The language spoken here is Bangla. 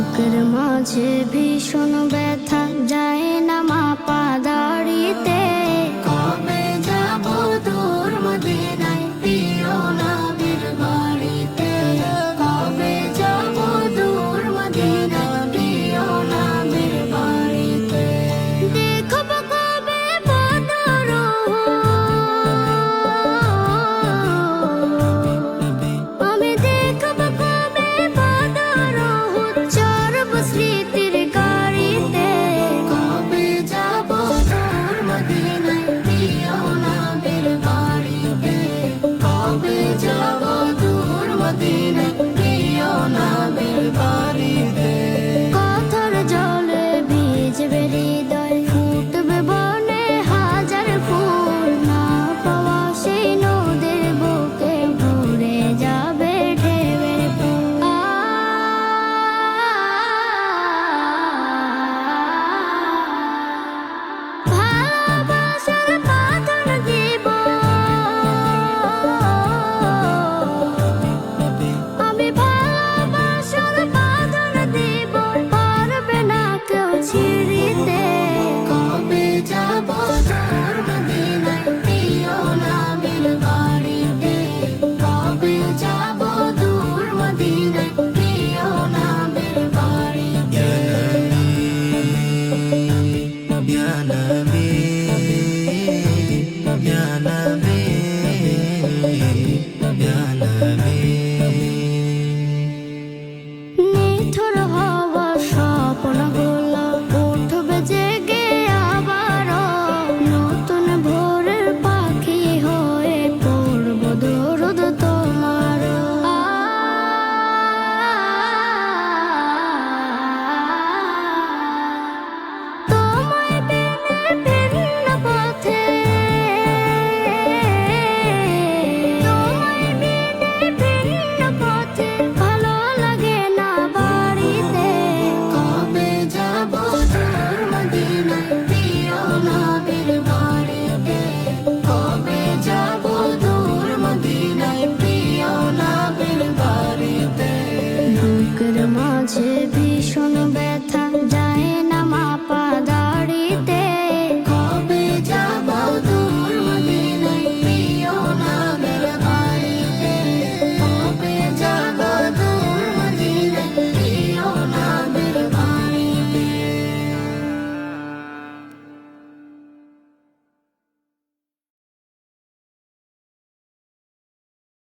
বুকের মাঝে ভীষণ ব্যথা যায় না মাপা দাড়িতে। কবে যাব দূর মদিনায় প্রিয় নবীর বাড়িতে। কবে যাব দূর মদিনায় প্রিয় নবীর বাড়িতে। দেখব কবে বদর আমি দেখব কবে বদর চড়ব স্মৃতির গাড়িতে। কবে যাব দূর মদিনায় প্রিয় নবীর বাড়িতে। কবে যাব দূর মদিনায় প্রিয় নবীর বাড়িতে। কথার জলে ভিজবে হৃদয় ফুটবে বনে হাজার ফুল। না পাওয়া সেই নদীর বুকে ভরে যাবে ঢেউয়ের ফুল। ভালোবাসার বাঁধন দিব আমি, ভালোবাসার বাঁধন দিব পারবে না কেউ ছিঁড়িতে। কবে যাব দূর মদিনায় প্রিয় নবীর বাড়িতে। কবে যাব দূর মদিনায় প্রিয় নবীর বাড়িতে। Ya Nabi, Ya Nabi, Ya Nabi. নিথর